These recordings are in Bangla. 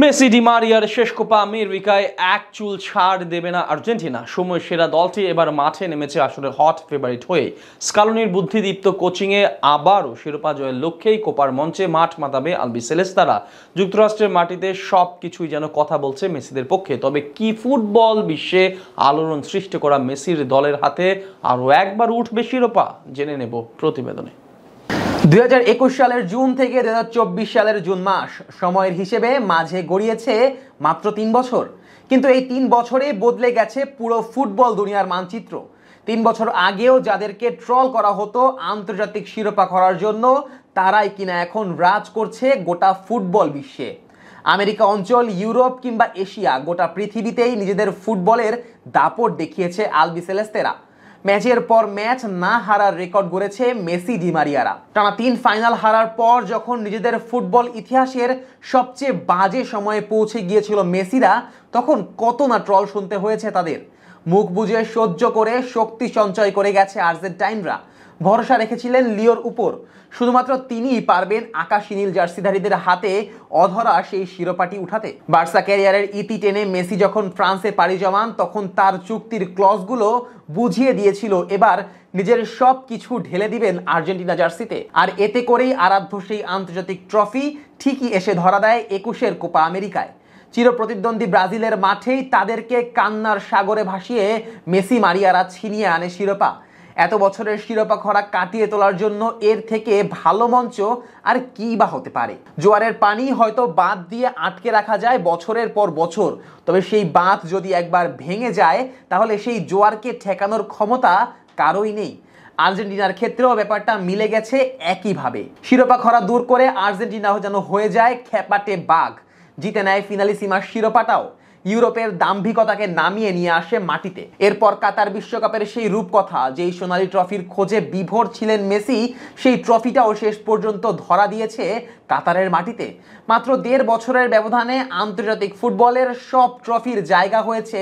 মেসি ডি মারিয়ার শেষ কোপা আমেরিকায় এক চুল ছাড় দেবে না আর্জেন্টিনা। সময় সেরা দলটি এবার মাঠে নেমেছে আসলে হট ফেভারিট হয়ে। স্কালোনির বুদ্ধিদীপ্ত কোচিংয়ে আবারও শিরোপা জয়ের লক্ষ্যেই কোপার মঞ্চে মাঠ মাতাবে আলবিসেলেস্তারা। যুক্তরাষ্ট্রের মাটিতে সব কিছুই যেন কথা বলছে মেসিদের পক্ষে। তবে কি ফুটবল বিশ্বে আলোড়ন সৃষ্টি করা মেসির দলের হাতে আরও একবার উঠবে শিরোপা, জেনে নেব প্রতিবেদনে। 2021 সালের জুন থেকে 2024 সালের জুন মাস সময়ের হিসেবে মাঝে গড়িয়েছে মাত্র 3 বছর, কিন্তু এই 3 বছরে বদলে গেছে পুরো ফুটবল দুনিয়ার মানচিত্র। 3 বছর আগেও যাদেরকে ট্রল করা হতো আন্তর্জাতিক শিরোপা করার জন্য, তারাই কিনা এখন রাজ করছে গোটা ফুটবল বিশ্বে। আমেরিকা অঞ্চল, ইউরোপ কিংবা এশিয়া, গোটা পৃথিবীতেই নিজেদের ফুটবলের দাপট দেখিয়েছে আলবিসেলেস্তেরা। ম্যাচের পর ম্যাচ না হারার রেকর্ড গড়েছে মেসি ডি মারিয়ারা। টানা 3 ফাইনাল হারার পর যখন নিজেদের ফুটবল ইতিহাসের সবচেয়ে বাজে সময়ে পৌঁছে গিয়েছিল মেসিরা, তখন কত না ট্রল শুনতে হয়েছে তাদের। মুখ বুজে সহ্য করে শক্তি সঞ্চয় করে গেছে আর্জেন্টাইনরা। ভরসা রেখেছিলেন লিওর উপর, শুধুমাত্র তিনিই পারবেন আকাশী নীল জার্সিধারীদের হাতে অধরা সেই শিরোপাটি উঠাতে। বার্সা ক্যারিয়ারের ইতি টেনে মেসি যখন ফ্রান্সে পাড়ি জমান, তখন তার চুক্তির ক্লজগুলো বুঝিয়ে দিয়েছিল এবার নিজের সব কিছু ঢেলে দিবেন আর্জেন্টিনা জার্সিতে। আর এতে করেই আরাধ্য সেই আন্তর্জাতিক ট্রফি ঠিকই এসে ধরা দেয় 21-এর কোপা আমেরিকায়। চিরপ্রতিদ্বন্দ্বী ব্রাজিলের মাঠেই তাদেরকে কান্নার সাগরে ভাসিয়ে মেসি মারিয়ারা ছিনিয়ে আনে শিরোপা। এত বছরের শিরোপা খরা কাটিয়ে তোলার জন্য এর থেকে ভালো মঞ্চ আর কি বা হতে পারে। জোয়ারের পানি হয়তো বাঁধ দিয়ে আটকে রাখা যায় বছরের পর বছর, তবে সেই বাঁধ যদি একবার ভেঙে যায় তাহলে সেই জোয়ারকে ঠেকানোর ক্ষমতা কারোই নেই। আর্জেন্টিনার ক্ষেত্রেও ব্যাপারটা মিলে গেছে একইভাবে। শিরোপা খরা দূর করে আর্জেন্টিনা যেন হয়ে যায় খ্যাপাটে বাঘ, জিতে নেয় ফিনালিসিমার শিরোপাটাও। ইউরোপের দাম্ভিকতাকে নামিয়ে নিয়ে আসে মাটিতে। এরপর কাতার বিশ্বকাপের সেই রূপকথা, যেই সোনালী ট্রফির খোঁজে বিভোর ছিলেন মেসি, সেই ট্রফিটাও শেষ পর্যন্ত ধরা দিয়েছে কাতারের মাটিতে। মাত্র 1.5 বছরের ব্যবধানে আন্তর্জাতিক ফুটবলের সব ট্রফির জায়গা হয়েছে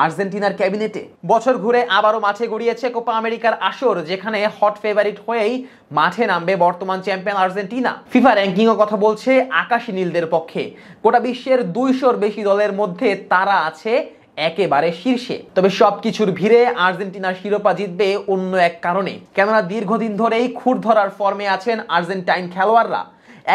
আর্জেন্টিনার ক্যাবিনেটে। বছর ঘুরে আবারও মাঠে গড়িয়েছে কোপা আমেরিকার আসর, যেখানে হট ফেভারিট হয়েই মাঠে নামবে বর্তমান চ্যাম্পিয়ন আর্জেন্টিনা। ফিফা র্যাঙ্কিংও কথা বলছে আকাশী নীলদের পক্ষে। গোটা বিশ্বের 200-র বেশি দলের মধ্যে তারা আছে একেবারে শীর্ষে। তবে সবকিছুর ভিড়ে আর্জেন্টিনা শিরোপা জিতবে অন্য এক কারণে। কেননা দীর্ঘদিন ধরেই খুর ধরার ফর্মে আছেন আর্জেন্টাইন খেলোয়াড়রা।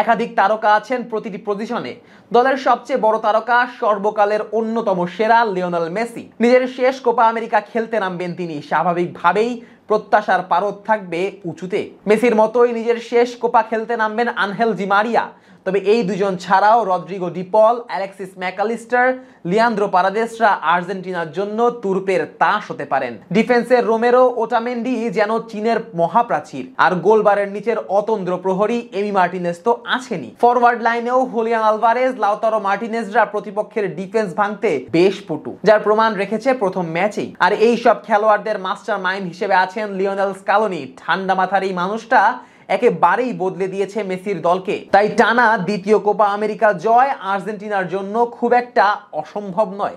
একাধিক তারকা আছেন প্রতিটি পজিশনে। দলের সবচেয়ে বড় তারকা, সর্বকালের অন্যতম সেরা লিওনেল মেসি। নিজের শেষ কোপা আমেরিকা খেলতে নামবেন তিনি, স্বাভাবিকভাবেই প্রত্যাশার পারদ থাকবে উঁচুতে। মেসির মতোই নিজের শেষ কোপা খেলতে নামবেন আনহেল ডি মারিয়া। তবে এই দুজন ছাড়াও রদ্রিগো ডি পল, অ্যালেক্সিস ম্যাকালিস্টার, লিয়ান্দ্রো পারাদেসরা আর্জেন্টিনার জন্য তুরপের তাস হতে পারেন। ডিফেন্সের রোমেরো ওটামেন্ডি যেন চীনের মহাপ্রাচীর, আর গোলবারের নিচের অতন্দ্র প্রহরী এমি মার্টিনেজ তো আছেনই। ফরওয়ার্ড লাইনেও হুলিয়ান আলভারেজ, লাউতারো মার্টিনেজরা প্রতিপক্ষের ডিফেন্স ভাঙতে বেশ পটু, যার প্রমাণ রেখেছে প্রথম ম্যাচেই। আর এই সব খেলোয়াড়দের মাস্টার মাইন্ড হিসেবে আছেন লিওনেল স্কালোনি। ঠান্ডা মাথার এই মানুষটা একেবারেই বদলে দিয়েছে মেসির দলকে। তাই টানা দ্বিতীয় কোপা আমেরিকা জয় আর্জেন্টিনার জন্য খুব একটা অসম্ভব নয়।